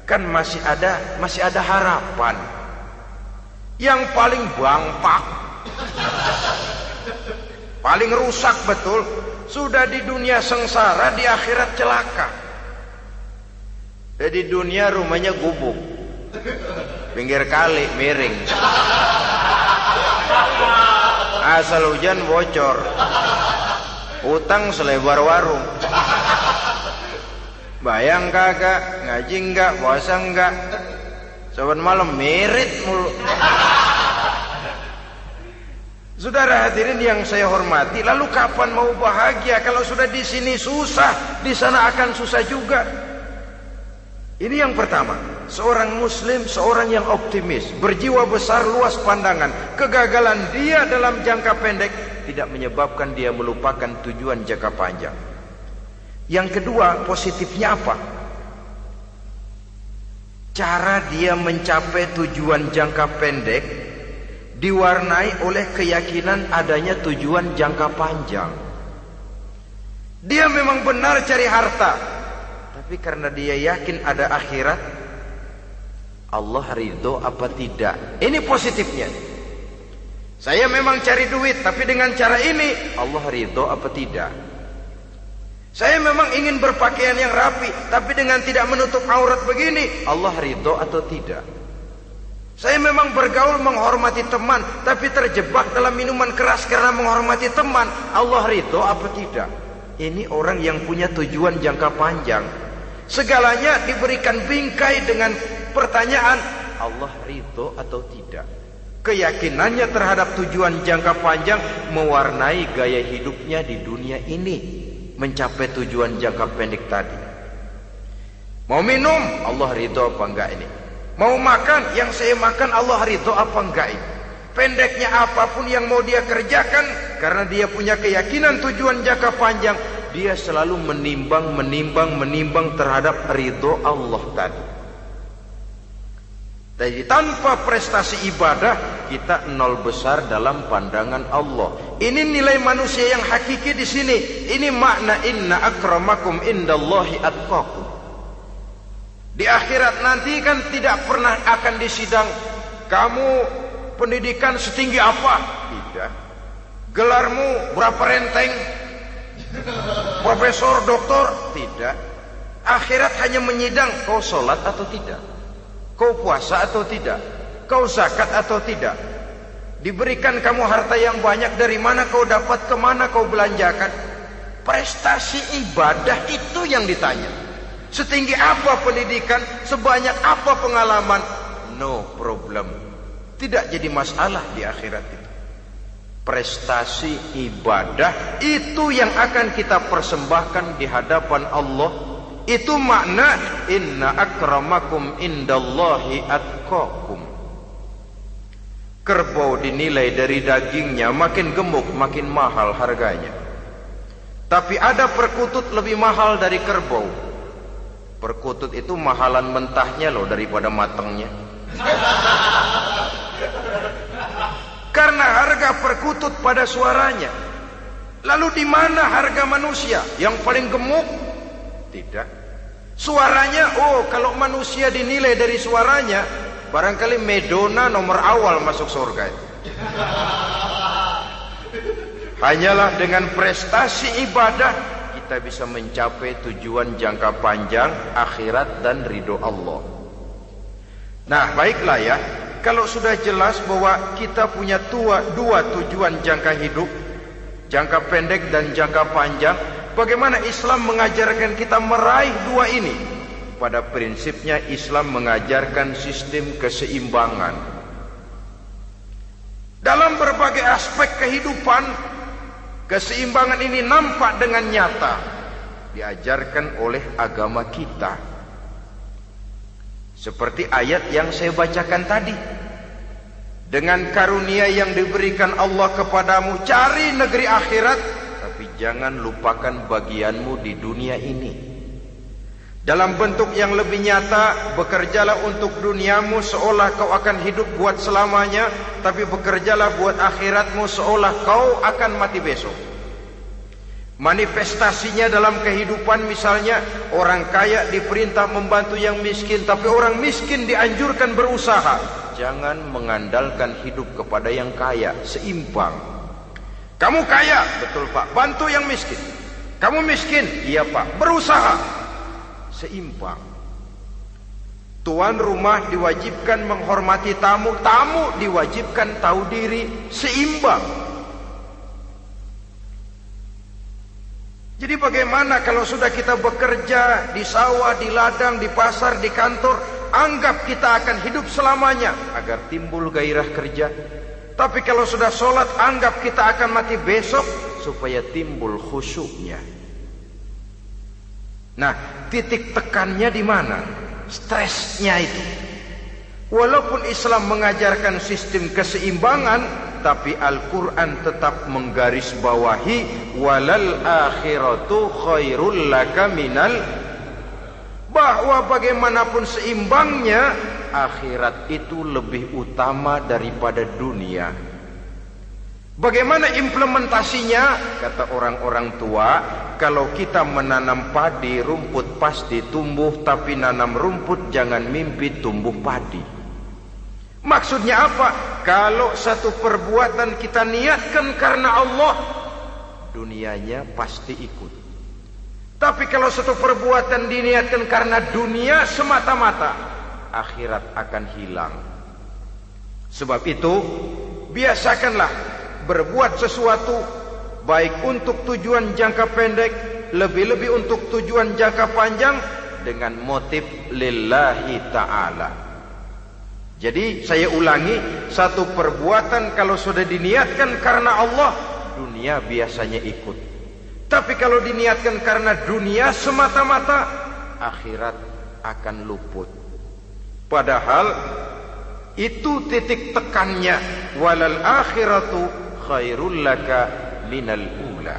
Kan masih ada harapan. Yang paling bangpak, paling rusak betul, sudah di dunia sengsara, di akhirat celaka. Jadi dunia rumahnya gubuk, pinggir kali miring, asal hujan bocor, utang selebar warung. Bayang kagak, ngaji enggak, puasa enggak, saban malam merit mulu. Saudara hadirin yang saya hormati, lalu kapan mau bahagia kalau sudah di sini susah, di sana akan susah juga. Ini yang pertama, seorang muslim, seorang yang optimis, berjiwa besar, luas pandangan. Kegagalan dia dalam jangka pendek tidak menyebabkan dia melupakan tujuan jangka panjang. Yang kedua, positifnya apa? Cara dia mencapai tujuan jangka pendek diwarnai oleh keyakinan adanya tujuan jangka panjang. Dia memang benar cari harta, tapi karena dia yakin ada akhirat, Allah ridho apa tidak? Ini positifnya. Saya memang cari duit, tapi dengan cara ini Allah ridho apa tidak? Saya memang ingin berpakaian yang rapi, tapi dengan tidak menutup aurat begini, Allah ridho atau tidak? Saya memang bergaul menghormati teman, tapi terjebak dalam minuman keras karena menghormati teman, Allah ridho apa tidak? Ini orang yang punya tujuan jangka panjang. Segalanya diberikan bingkai dengan pertanyaan, Allah ridho atau tidak? Keyakinannya terhadap tujuan jangka panjang mewarnai gaya hidupnya di dunia ini, mencapai tujuan jangka pendek tadi. Mau minum, Allah ridho apa enggak ini? Mau makan, yang saya makan Allah ridho apa enggak ini? Pendeknya apapun yang mau dia kerjakan, karena dia punya keyakinan tujuan jangka panjang, dia selalu menimbang terhadap ridho Allah tadi. Jadi tanpa prestasi ibadah, kita nol besar dalam pandangan Allah. Ini nilai manusia yang hakiki di sini. Ini makna inna akramakum indallahi atqakum. Di akhirat nanti kan tidak pernah akan disidang, kamu pendidikan setinggi apa? Tidak. Gelarmu berapa renteng? Profesor, doktor? Tidak. Akhirat hanya menyidang kau sholat atau tidak, kau puasa atau tidak, kau zakat atau tidak. Diberikan kamu harta yang banyak, dari mana kau dapat, kemana kau belanjakan. Prestasi ibadah itu yang ditanya. Setinggi apa pendidikan, sebanyak apa pengalaman, no problem, tidak jadi masalah di akhirat itu. Prestasi ibadah itu yang akan kita persembahkan di hadapan Allah. Itu makna inna akramakum indallahi atqakum. Kerbau dinilai dari dagingnya, makin gemuk makin mahal harganya. Tapi ada perkutut lebih mahal dari kerbau. Perkutut itu mahalan mentahnya loh daripada matangnya. Karena harga perkutut pada suaranya. Lalu di mana harga manusia yang paling gemuk? Tidak. Suaranya, oh kalau manusia dinilai dari suaranya, barangkali Madonna nomor awal masuk surga. Hanyalah dengan prestasi ibadah kita bisa mencapai tujuan jangka panjang akhirat dan ridho Allah. Nah, baiklah ya, kalau sudah jelas bahwa kita punya dua tujuan jangka hidup, jangka pendek dan jangka panjang, bagaimana Islam mengajarkan kita meraih dua ini? Pada prinsipnya Islam mengajarkan sistem keseimbangan. Dalam berbagai aspek kehidupan, keseimbangan ini nampak dengan nyata diajarkan oleh agama kita. Seperti ayat yang saya bacakan tadi. Dengan karunia yang diberikan Allah kepadamu, cari negeri akhirat, tapi jangan lupakan bagianmu di dunia ini. Dalam bentuk yang lebih nyata, bekerjalah untuk duniamu seolah kau akan hidup buat selamanya, tapi bekerjalah buat akhiratmu seolah kau akan mati besok. Manifestasinya dalam kehidupan, misalnya orang kaya diperintah membantu yang miskin, tapi orang miskin dianjurkan berusaha. Jangan mengandalkan hidup kepada yang kaya, seimbang. Kamu kaya, betul Pak, bantu yang miskin. Kamu miskin, iya Pak, berusaha, seimbang. Tuan rumah diwajibkan menghormati tamu, tamu diwajibkan tahu diri, seimbang. Jadi bagaimana kalau sudah kita bekerja di sawah, di ladang, di pasar, di kantor, anggap kita akan hidup selamanya agar timbul gairah kerja. Tapi kalau sudah sholat, anggap kita akan mati besok supaya timbul khusyuknya. Nah, titik tekannya di mana? Stresnya itu. Walaupun Islam mengajarkan sistem keseimbangan, tapi Al-Quran tetap menggarisbawahi walal akhiratu khairul laka minal, bahwa bagaimanapun seimbangnya, akhirat itu lebih utama daripada dunia. Bagaimana implementasinya? Kata orang-orang tua, kalau kita menanam padi, rumput pasti tumbuh, tapi nanam rumput jangan mimpi tumbuh padi. Maksudnya apa? Kalau satu perbuatan kita niatkan karena Allah, dunianya pasti ikut. Tapi kalau satu perbuatan diniatkan karena dunia semata-mata, akhirat akan hilang. Sebab itu, biasakanlah berbuat sesuatu, baik untuk tujuan jangka pendek, lebih-lebih untuk tujuan jangka panjang, dengan motif lillahi ta'ala. Jadi saya ulangi, satu perbuatan kalau sudah diniatkan karena Allah, dunia biasanya ikut. Tapi kalau diniatkan karena dunia semata-mata, akhirat akan luput. Padahal itu titik tekannya, walal akhiratu khairul laka minal ula.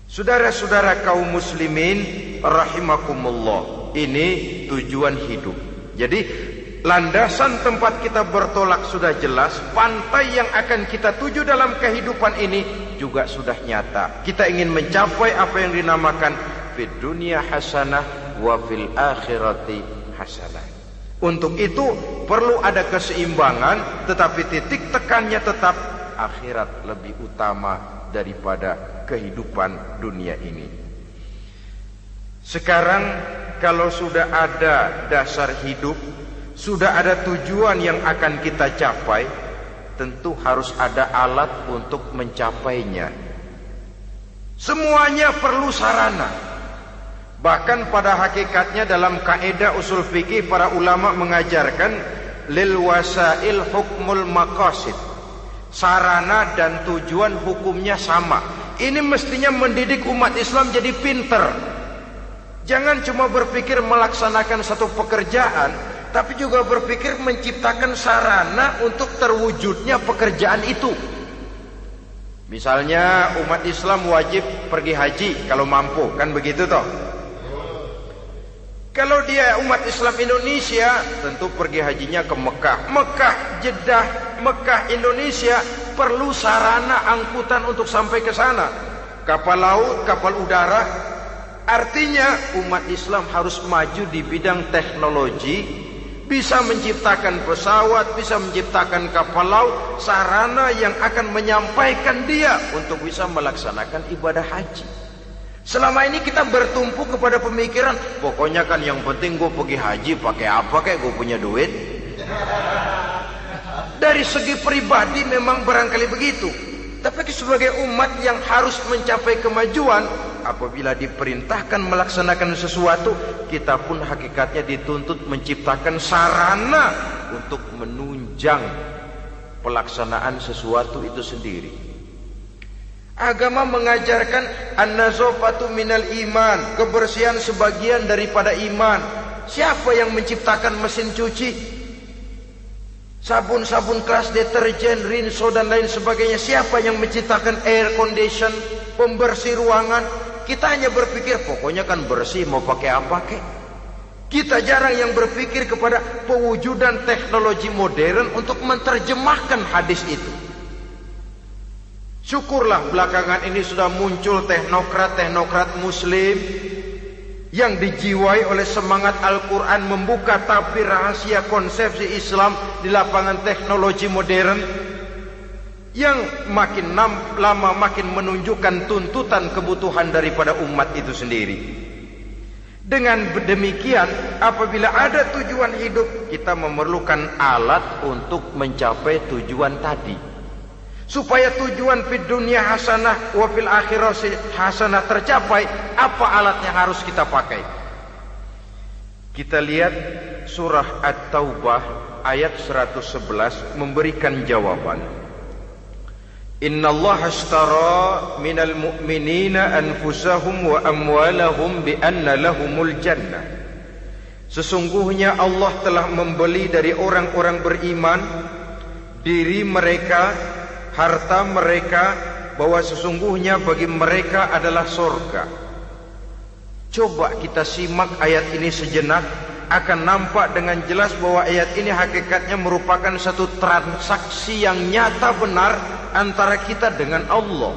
Saudara-saudara kaum muslimin rahimakumullah, ini tujuan hidup. Jadi landasan tempat kita bertolak sudah jelas, pantai yang akan kita tuju dalam kehidupan ini juga sudah nyata. Kita ingin mencapai apa yang dinamakan fid dunya hasanah wa fil akhirati hasanah. Untuk itu perlu ada keseimbangan, tetapi titik tekannya tetap akhirat lebih utama daripada kehidupan dunia ini. Sekarang kalau sudah ada dasar hidup, sudah ada tujuan yang akan kita capai, tentu harus ada alat untuk mencapainya. Semuanya perlu sarana. Bahkan pada hakikatnya dalam kaidah usul fikih para ulama mengajarkan lil wasail hukmul maqasid. Sarana dan tujuan hukumnya sama. Ini mestinya mendidik umat Islam jadi pinter. Jangan cuma berpikir melaksanakan satu pekerjaan, tapi juga berpikir menciptakan sarana untuk terwujudnya pekerjaan itu. Misalnya umat Islam wajib pergi haji kalau mampu, kan begitu toh? Kalau dia umat Islam Indonesia, tentu pergi hajinya ke Mekah. Mekah, Jeddah, Mekah, Indonesia perlu sarana angkutan untuk sampai ke sana. Kapal laut, kapal udara. Artinya umat Islam harus maju di bidang teknologi, bisa menciptakan pesawat, bisa menciptakan kapal laut, sarana yang akan menyampaikan dia untuk bisa melaksanakan ibadah haji. Selama ini kita bertumpu kepada pemikiran, pokoknya kan yang penting gue pergi haji, pakai apa kayak gue punya duit. Dari segi pribadi memang barangkali begitu. Tapi sebagai umat yang harus mencapai kemajuan, apabila diperintahkan melaksanakan sesuatu, kita pun hakikatnya dituntut menciptakan sarana untuk menunjang pelaksanaan sesuatu itu sendiri. Agama mengajarkan an-nazafatu minal iman, kebersihan sebagian daripada iman. Siapa yang menciptakan mesin cuci, sabun-sabun keras, deterjen, rinso dan lain sebagainya? Siapa yang menciptakan air condition, pembersih ruangan? Kita hanya berpikir pokoknya kan bersih, mau pakai apa kek. Kita jarang yang berpikir kepada pewujudan teknologi modern untuk menerjemahkan hadis itu. Syukurlah belakangan ini sudah muncul teknokrat-teknokrat muslim yang dijiwai oleh semangat Al-Quran membuka tabir rahasia konsepsi Islam di lapangan teknologi modern, yang makin lama makin menunjukkan tuntutan kebutuhan daripada umat itu sendiri. Dengan demikian, apabila ada tujuan hidup, kita memerlukan alat untuk mencapai tujuan tadi. Supaya tujuan fid dunya hasanah wa fil akhirati hasanah tercapai, apa alat yang harus kita pakai? Kita lihat surah At-Taubah ayat 111 memberikan jawaban. Innallaha ashtara minal mu'minina anfusahum wa amwalahum bi anna lahumul jannah. Sesungguhnya Allah telah membeli dari orang-orang beriman diri mereka, harta mereka, bahwa sesungguhnya bagi mereka adalah surga. Coba kita simak ayat ini sejenak, akan nampak dengan jelas bahwa ayat ini hakikatnya merupakan satu transaksi yang nyata benar antara kita dengan Allah.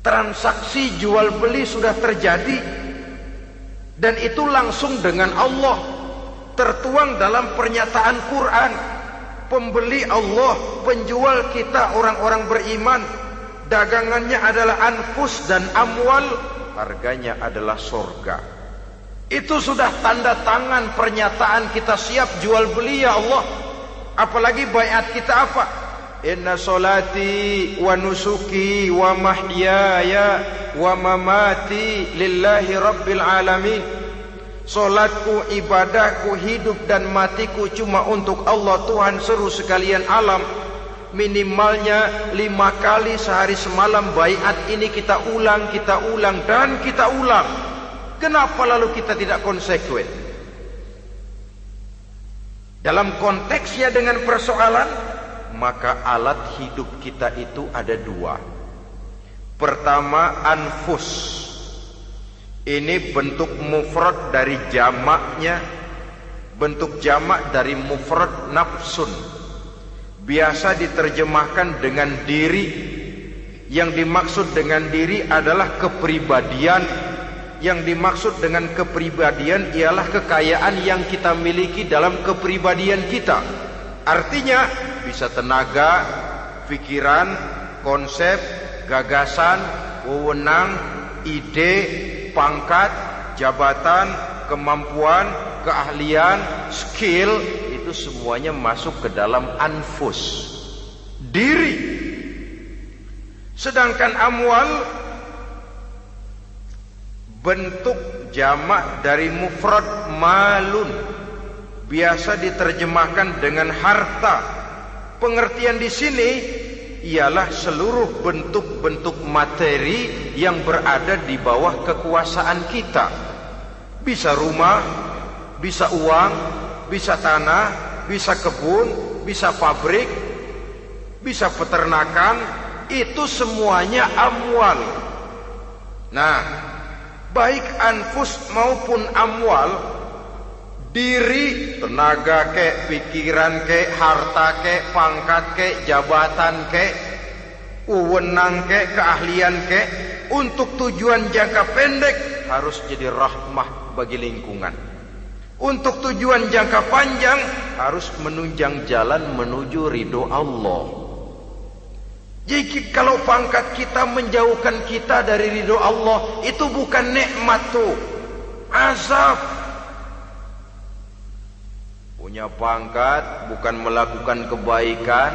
Transaksi jual beli sudah terjadi, dan itu langsung dengan Allah, tertuang dalam pernyataan Quran. Pembeli Allah, penjual kita orang-orang beriman, dagangannya adalah anfus dan amwal, harganya adalah surga. Itu sudah tanda tangan pernyataan kita siap jual beli ya Allah. Apalagi baiat kita apa? Inna solati wa nusuki wa mahyaya wa mamati lillahi rabbil alamin. Solatku, ibadahku, hidup dan matiku cuma untuk Allah Tuhan seru sekalian alam. Minimalnya 5 kali sehari semalam baiat ini kita ulang dan kita ulang. Kenapa lalu kita tidak konsekuen? Dalam konteksnya dengan persoalan, maka alat hidup kita itu ada 2. Pertama, anfus. Ini bentuk mufrad dari jamaknya, bentuk jamak dari mufrad nafsun. Biasa diterjemahkan dengan diri. Yang dimaksud dengan diri adalah kepribadian. Yang dimaksud dengan kepribadian ialah kekayaan yang kita miliki dalam kepribadian kita. Artinya bisa tenaga, pikiran, konsep, gagasan, wewenang, ide, pangkat, jabatan, kemampuan, keahlian, skill, itu semuanya masuk ke dalam anfus, diri. Sedangkan amwal bentuk jamak dari mufrad malun, biasa diterjemahkan dengan harta. Pengertian di sini ialah seluruh bentuk-bentuk materi yang berada di bawah kekuasaan kita. Bisa rumah, bisa uang, bisa tanah, bisa kebun, bisa pabrik, bisa peternakan, itu semuanya amwal. Nah, baik anfus maupun amwal, diri, tenaga kek, pikiran kek, harta kek, pangkat kek, jabatan kek, wewenang kek, keahlian kek, untuk tujuan jangka pendek harus jadi rahmah bagi lingkungan. Untuk tujuan jangka panjang harus menunjang jalan menuju ridho Allah. Jadi kalau pangkat kita menjauhkan kita dari ridho Allah, itu bukan nikmat tuh, azab. Punya pangkat bukan melakukan kebaikan,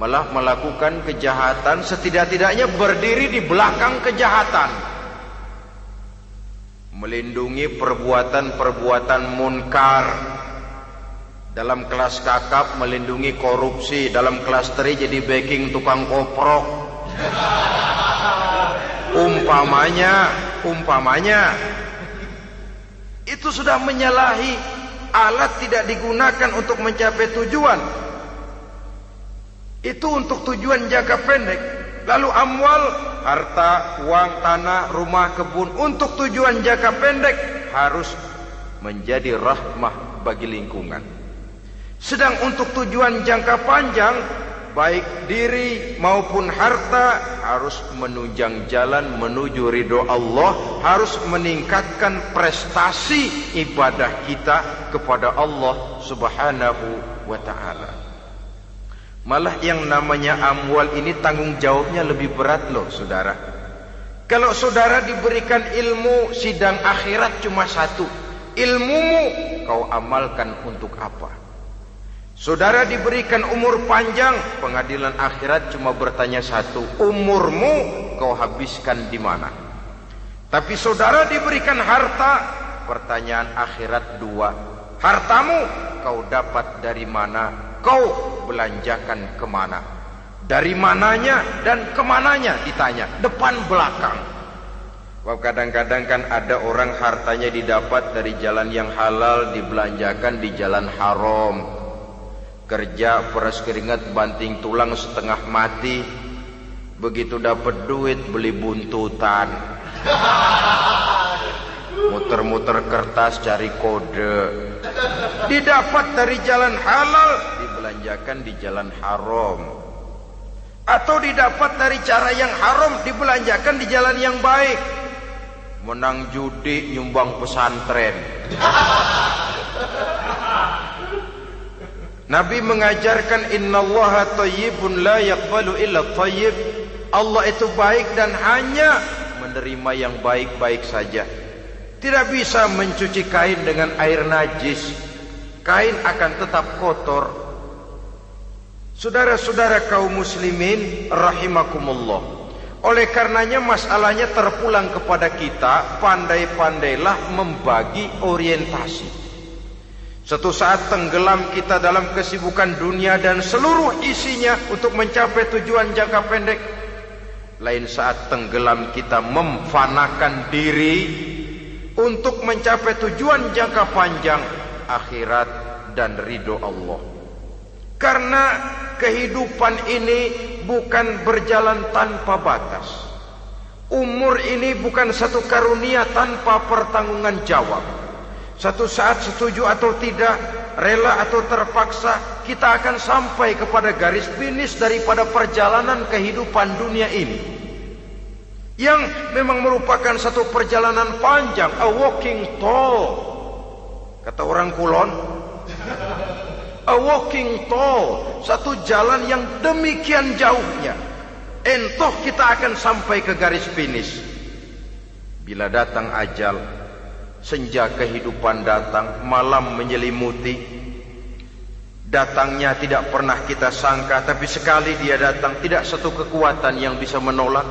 malah melakukan kejahatan, setidak-tidaknya berdiri di belakang kejahatan, melindungi perbuatan-perbuatan munkar. Dalam kelas kakap melindungi korupsi, dalam kelas teri jadi backing tukang koprok. Umpamanya itu sudah menyalahi. Alat tidak digunakan untuk mencapai tujuan. Itu untuk tujuan jangka pendek. Lalu amwal, harta, uang, tanah, rumah, kebun untuk tujuan jangka pendek harus menjadi rahmah bagi lingkungan. Sedang untuk tujuan jangka panjang, baik diri maupun harta harus menunjang jalan menuju ridho Allah, harus meningkatkan prestasi ibadah kita kepada Allah Subhanahu wa ta'ala. Malah yang namanya amwal ini tanggung jawabnya lebih berat loh saudara. Kalau saudara diberikan ilmu, sidang akhirat cuma satu. Ilmumu kau amalkan untuk apa? Saudara diberikan umur panjang, pengadilan akhirat cuma bertanya satu, umurmu kau habiskan di mana? Tapi saudara diberikan harta, pertanyaan akhirat dua, hartamu kau dapat dari mana? Kau belanjakan kemana? Dari mananya dan kemananya ditanya, depan belakang. Wah, kadang-kadang kan ada orang hartanya didapat dari jalan yang halal, dibelanjakan di jalan haram. Kerja peras keringat banting tulang setengah mati, begitu dapat duit beli buntutan, muter-muter kertas cari kode. Didapat dari jalan halal, dibelanjakan di jalan haram. Atau didapat dari cara yang haram, dibelanjakan di jalan yang baik. Menang judi, nyumbang pesantren. Nabi mengajarkan innallaha thayyibun la yaqbalu illa thayyib. Allah itu baik dan hanya menerima yang baik-baik saja. Tidak bisa mencuci kain dengan air najis. Kain akan tetap kotor. Saudara-saudara kaum muslimin rahimakumullah. Oleh karenanya masalahnya terpulang kepada kita, pandai-pandailah membagi orientasi. Suatu saat tenggelam kita dalam kesibukan dunia dan seluruh isinya untuk mencapai tujuan jangka pendek. Lain saat tenggelam kita memfanakan diri untuk mencapai tujuan jangka panjang, akhirat dan ridho Allah. Karena kehidupan ini bukan berjalan tanpa batas. Umur ini bukan satu karunia tanpa pertanggungan jawab. Satu saat setuju atau tidak, rela atau terpaksa, kita akan sampai kepada garis finish daripada perjalanan kehidupan dunia ini, yang memang merupakan satu perjalanan panjang, a walking tall. Kata orang Kulon, a walking tall, satu jalan yang demikian jauhnya. Entoh kita akan sampai ke garis finish. Bila datang ajal, senja kehidupan datang, malam menyelimuti. Datangnya tidak pernah kita sangka, tapi sekali dia datang, tidak satu kekuatan yang bisa menolak.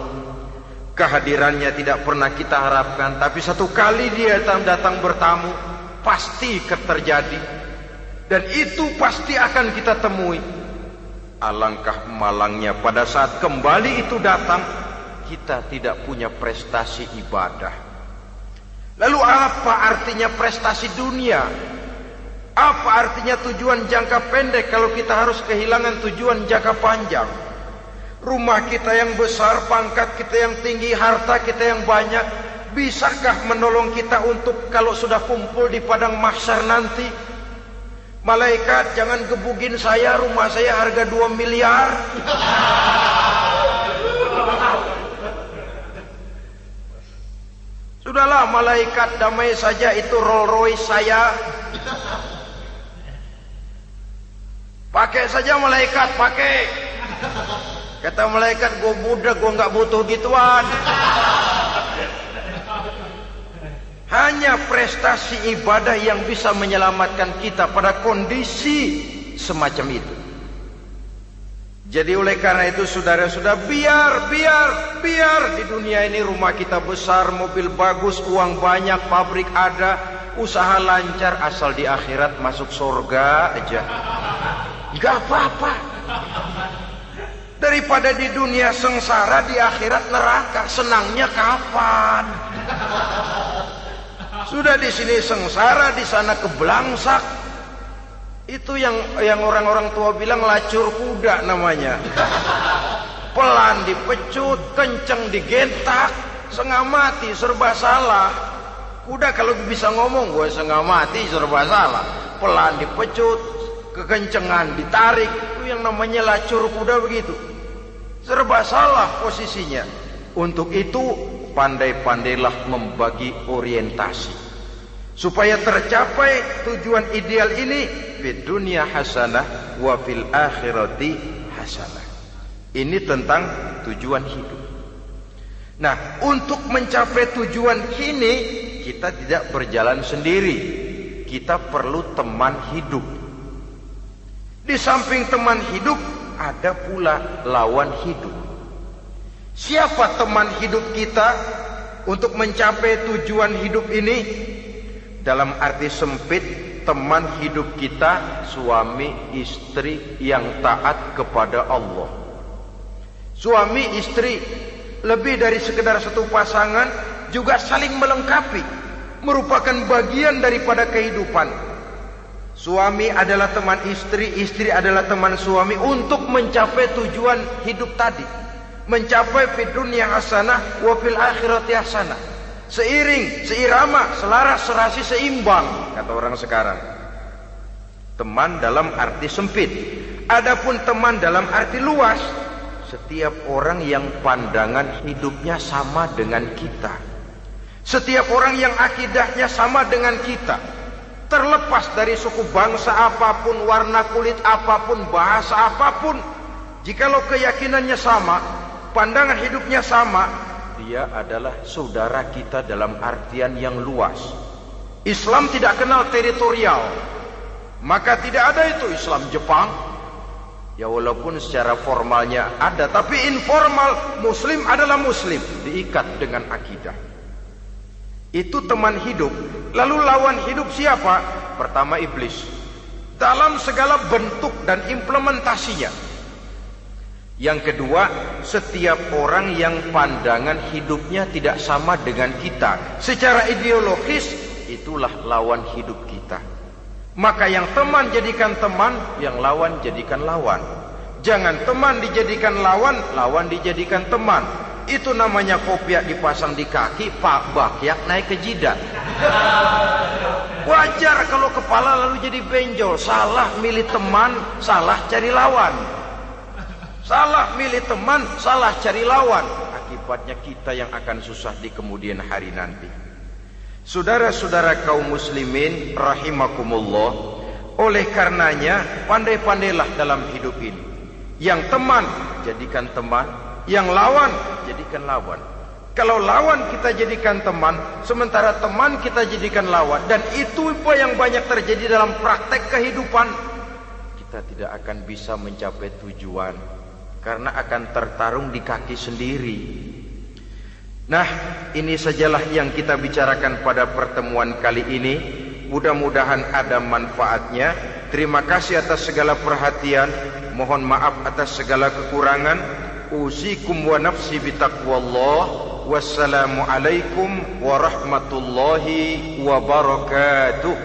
Kehadirannya tidak pernah kita harapkan, tapi satu kali dia datang bertamu, pasti terjadi. Dan itu pasti akan kita temui. Alangkah malangnya pada saat kembali itu datang, kita tidak punya prestasi ibadah. Lalu apa artinya prestasi dunia? Apa artinya tujuan jangka pendek kalau kita harus kehilangan tujuan jangka panjang? Rumah kita yang besar, pangkat kita yang tinggi, harta kita yang banyak, bisakah menolong kita untuk kalau sudah kumpul di padang mahsyar nanti? Malaikat, jangan gebugin saya, rumah saya harga 2 miliar. Sudahlah malaikat, damai saja, itu Rolls Royce saya. Pakai saja malaikat, pakai. Kata malaikat, gue budak, gue gak butuh gituan. Hanya prestasi ibadah yang bisa menyelamatkan kita pada kondisi semacam itu. Jadi oleh karena itu saudara-saudara, biar di dunia ini rumah kita besar, mobil bagus, uang banyak, pabrik ada, usaha lancar, asal di akhirat masuk surga aja. Gak apa-apa. Daripada di dunia sengsara, di akhirat neraka, senangnya kapan? Sudah di sini sengsara, di sana kebelangsak. Itu yang orang-orang tua bilang lacur kuda namanya. pelan dipecut, kenceng digentak, setengah mati, serba salah. Kuda kalau bisa ngomong, gue setengah mati, serba salah. Pelan dipecut, kekencengan ditarik, itu yang namanya lacur kuda begitu. Serba salah posisinya. Untuk itu pandai-pandailah membagi orientasi supaya tercapai tujuan ideal ini, fid dunya hasanah wa fil akhirati hasanah. Ini tentang tujuan hidup. Nah, untuk mencapai tujuan ini kita tidak berjalan sendiri. Kita perlu teman hidup. Di samping teman hidup ada pula lawan hidup. Siapa teman hidup kita untuk mencapai tujuan hidup ini? Dalam arti sempit, teman hidup kita suami istri yang taat kepada Allah. Suami istri lebih dari sekedar satu pasangan, juga saling melengkapi, merupakan bagian daripada kehidupan. Suami adalah teman istri, istri adalah teman suami untuk mencapai tujuan hidup tadi, mencapai fid dunya hasanah wa fil akhirati hasanah. Seiring, seirama, selaras, serasi, seimbang, kata orang sekarang. Teman dalam arti sempit. Adapun teman dalam arti luas, setiap orang yang pandangan hidupnya sama dengan kita, setiap orang yang akidahnya sama dengan kita, terlepas dari suku bangsa apapun, warna kulit apapun, bahasa apapun, jikalau keyakinannya sama, pandangan hidupnya sama, dia adalah saudara kita dalam artian yang luas. Islam tidak kenal teritorial, maka tidak ada itu Islam Jepang. Ya walaupun secara formalnya ada, tapi informal Muslim adalah Muslim, diikat dengan akidah. Itu teman hidup. Lalu lawan hidup siapa? Pertama iblis, dalam segala bentuk dan implementasinya. Yang kedua, setiap orang yang pandangan hidupnya tidak sama dengan kita secara ideologis, itulah lawan hidup kita. Maka yang teman jadikan teman, yang lawan jadikan lawan. Jangan teman dijadikan lawan, lawan dijadikan teman. Itu namanya kopiah dipasang di kaki, pak bakyak naik ke jidat. Wajar kalau kepala lalu jadi benjol. Salah milih teman, salah cari lawan. Salah milih teman, salah cari lawan. Akibatnya kita yang akan susah di kemudian hari nanti. Saudara-saudara kaum muslimin rahimakumullah, oleh karenanya pandai-pandailah dalam hidup ini. Yang teman jadikan teman, yang lawan jadikan lawan. Kalau lawan kita jadikan teman, sementara teman kita jadikan lawan, dan itu yang banyak terjadi dalam praktek kehidupan, kita tidak akan bisa mencapai tujuan, karena akan tertarung di kaki sendiri. Nah, ini sajalah yang kita bicarakan pada pertemuan kali ini. Mudah-mudahan ada manfaatnya. Terima kasih atas segala perhatian. Mohon maaf atas segala kekurangan. Usikum wa nafsi bitaqwallah. Wassalamualaikum warahmatullahi wabarakatuh.